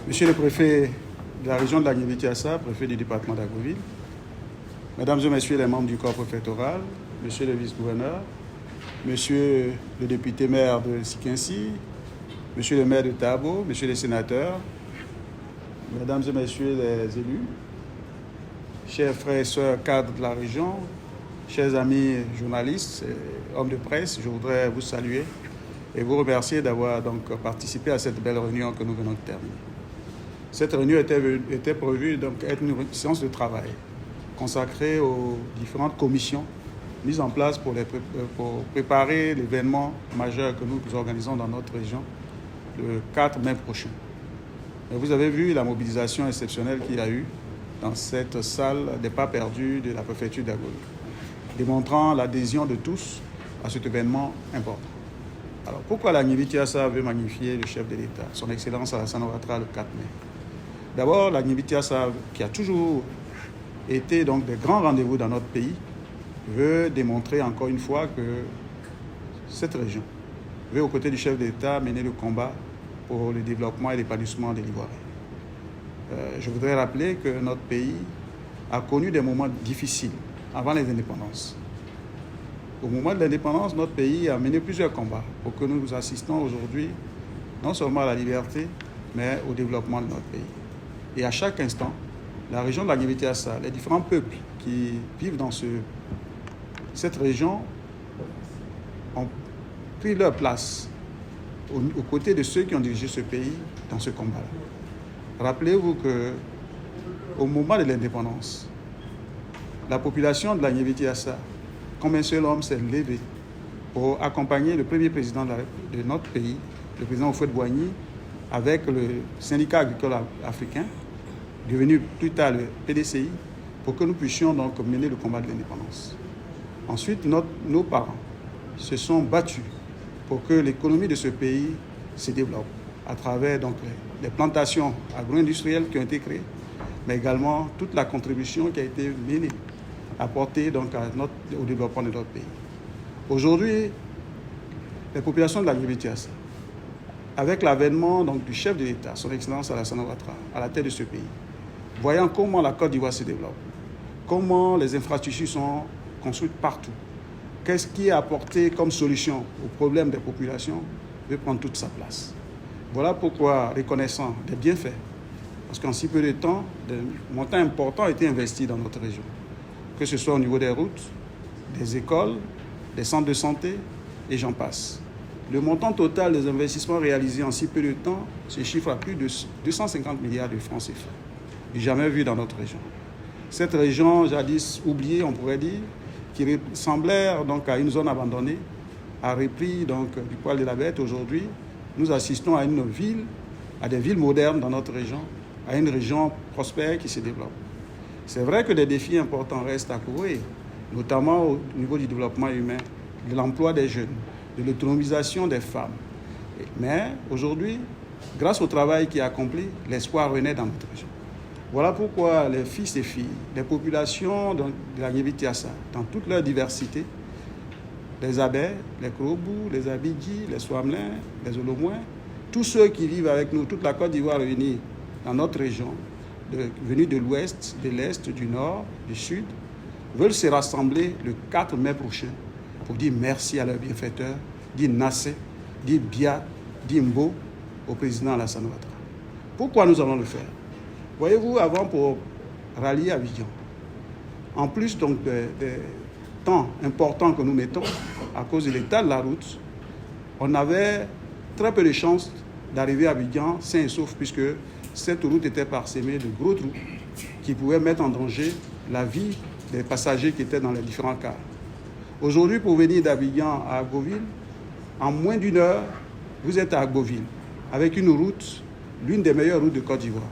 Monsieur le préfet de la région de l'Agnébé-Thiassa, préfet du département d'Agoville, Mesdames et Messieurs les membres du corps préfectoral, Monsieur le vice-gouverneur, Monsieur le député maire de Sikinsi, Monsieur le maire de Tabo, Messieurs les sénateurs, Mesdames et Messieurs les élus, chers frères et sœurs cadres de la région, chers amis journalistes et hommes de presse, je voudrais vous saluer et vous remercier d'avoir donc participé à cette belle réunion que nous venons de terminer. Cette réunion était prévue donc être une séance de travail consacrée aux différentes commissions mises en place pour préparer l'événement majeur que nous organisons dans notre région le 4 mai prochain. Et vous avez vu la mobilisation exceptionnelle qu'il y a eu dans cette salle des pas perdus de la préfecture d'Agoville, démontrant l'adhésion de tous à cet événement important. Alors pourquoi l'Agnébé-Thiassa veut magnifier le chef de l'État, son Excellence Alassane Ouattara, le 4 mai? D'abord, l'Agnébé-Thiassa, qui a toujours été donc des grands rendez-vous dans notre pays, veut démontrer encore une fois que cette région veut, aux côtés du chef d'État, mener le combat pour le développement et l'épanouissement des Ivoiriens. Je voudrais rappeler que notre pays a connu des moments difficiles avant les indépendances. Au moment de l'indépendance, notre pays a mené plusieurs combats pour que nous assistions aujourd'hui non seulement à la liberté, mais au développement de notre pays. Et à chaque instant, la région de l'Agnébé-Thiassa, les différents peuples qui vivent dans cette région ont pris leur place aux côtés de ceux qui ont dirigé ce pays dans ce combat-là. Rappelez-vous qu'au moment de l'indépendance, la population de l'Agnébé-Thiassa, comme un seul homme, s'est levé pour accompagner le premier président de notre pays, le président Houphouët-Boigny, avec le syndicat agricole africain, devenu plus tard le PDCI, pour que nous puissions donc mener le combat de l'indépendance. Ensuite, nos parents se sont battus pour que l'économie de ce pays se développe à travers donc les plantations agro-industrielles qui ont été créées, mais également toute la contribution qui a été menée, apportée donc au développement de notre pays. Aujourd'hui, les populations de l'Agnébé-Thiassa, avec l'avènement donc du chef de l'État, son Excellence Alassane Ouattara, à la tête de ce pays, voyant comment la Côte d'Ivoire se développe, comment les infrastructures sont construites partout, qu'est-ce qui est apporté comme solution aux problèmes des populations, veut prendre toute sa place. Voilà pourquoi, reconnaissant des bienfaits, parce qu'en si peu de temps, des montants importants ont été investis dans notre région, que ce soit au niveau des routes, des écoles, des centres de santé, et j'en passe. Le montant total des investissements réalisés en si peu de temps se chiffre à plus de 250 milliards de francs CFA. Jamais vu dans notre région. Cette région, jadis oubliée, on pourrait dire, qui ressemblait donc à une zone abandonnée, a repris donc du poil de la bête. Aujourd'hui, nous assistons à des villes modernes dans notre région, à une région prospère qui se développe. C'est vrai que des défis importants restent à courir, notamment au niveau du développement humain, de l'emploi des jeunes, de l'autonomisation des femmes. Mais aujourd'hui, grâce au travail qui est accompli, l'espoir renaît dans notre région. Voilà pourquoi les fils et filles, les populations de l'Agnébé-Thiassa, dans toute leur diversité, les Abè, les Krobou, les Abidji, les Soamelins, les Olomouins, tous ceux qui vivent avec nous, toute la Côte d'Ivoire réunie dans notre région, venus de l'ouest, de l'est, du nord, du sud, veulent se rassembler le 4 mai prochain pour dire merci à leurs bienfaiteurs, dire Nassé, dire Bia, dire Mbo au président Alassane Ouattara. Pourquoi nous allons le faire? Voyez-vous, avant, pour rallier Abidjan, en plus donc des temps importants que nous mettons à cause de l'état de la route, on avait très peu de chances d'arriver à Abidjan sain et sauf, puisque cette route était parsemée de gros trous qui pouvaient mettre en danger la vie des passagers qui étaient dans les différents cars. Aujourd'hui, pour venir d'Abidjan à Agoville, en moins d'une heure, vous êtes à Agoville, avec une route, l'une des meilleures routes de Côte d'Ivoire.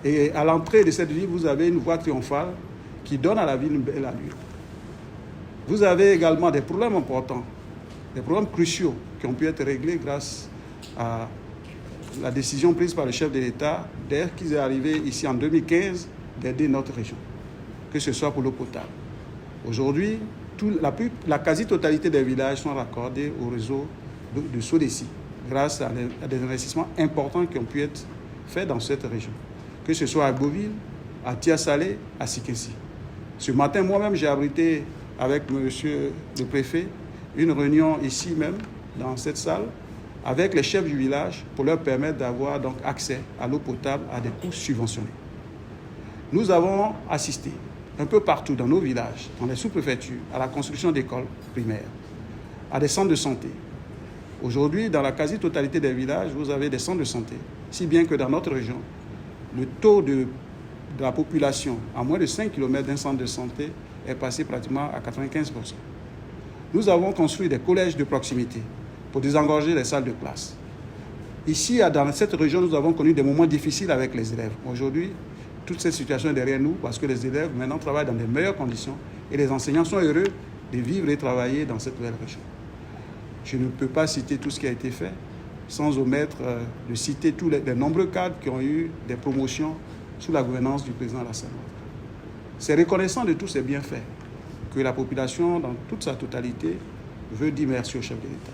Et à l'entrée de cette ville, vous avez une voie triomphale qui donne à la ville une belle allure. Vous avez également des problèmes importants, des problèmes cruciaux qui ont pu être réglés grâce à la décision prise par le chef de l'État, dès qu'il est arrivé ici en 2015, d'aider notre région, que ce soit pour l'eau potable. Aujourd'hui, la quasi-totalité des villages sont raccordés au réseau de SODECI, grâce à des investissements importants qui ont pu être fait dans cette région, que ce soit à Beauville, à Tia-Salé, à Sikessi. Ce matin, moi-même, j'ai abrité avec monsieur le préfet une réunion ici même, dans cette salle, avec les chefs du village pour leur permettre d'avoir donc accès à l'eau potable à des coûts subventionnés. Nous avons assisté un peu partout dans nos villages, dans les sous-préfectures, à la construction d'écoles primaires, à des centres de santé. Aujourd'hui, dans la quasi-totalité des villages, vous avez des centres de santé, si bien que dans notre région, le taux de la population à moins de 5 km d'un centre de santé est passé pratiquement à 95%. Nous avons construit des collèges de proximité pour désengorger les salles de classe. Ici, dans cette région, nous avons connu des moments difficiles avec les élèves. Aujourd'hui, toute cette situation est derrière nous parce que les élèves maintenant travaillent dans de meilleures conditions et les enseignants sont heureux de vivre et travailler dans cette nouvelle région. Je ne peux pas citer tout ce qui a été fait sans omettre de citer tous les nombreux cadres qui ont eu des promotions sous la gouvernance du président Alassane Ouattara. C'est reconnaissant de tous ces bienfaits que la population, dans toute sa totalité, veut dire merci au chef de l'État.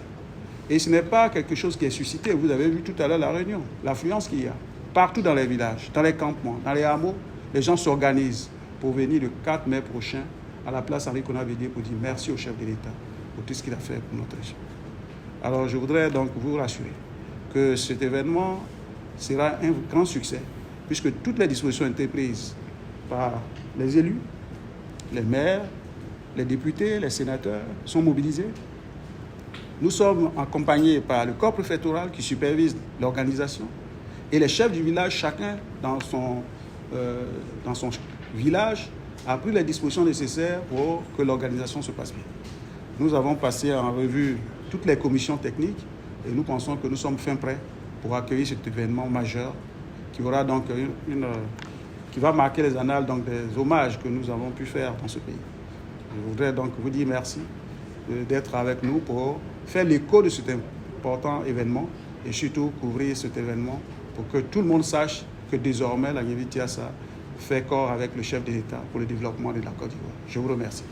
Et ce n'est pas quelque chose qui est suscité. Vous avez vu tout à l'heure la réunion, l'affluence qu'il y a. Partout dans les villages, dans les campements, dans les hameaux, les gens s'organisent pour venir le 4 mai prochain à la place Henri Konan Bédié pour dire merci au chef de l'État pour tout ce qu'il a fait pour notre région. Alors je voudrais donc vous rassurer que cet événement sera un grand succès puisque toutes les dispositions ont été prises par les élus, les maires, les députés, les sénateurs sont mobilisés. Nous sommes accompagnés par le corps préfectoral qui supervise l'organisation et les chefs du village, chacun dans son village, a pris les dispositions nécessaires pour que l'organisation se passe bien. Nous avons passé en revue toutes les commissions techniques et nous pensons que nous sommes fin prêts pour accueillir cet événement majeur qui aura donc qui va marquer les annales donc des hommages que nous avons pu faire dans ce pays. Je voudrais donc vous dire merci d'être avec nous pour faire l'écho de cet important événement et surtout couvrir cet événement pour que tout le monde sache que désormais la Guinée-Tiassa fait corps avec le chef de l'État pour le développement de la Côte d'Ivoire. Je vous remercie.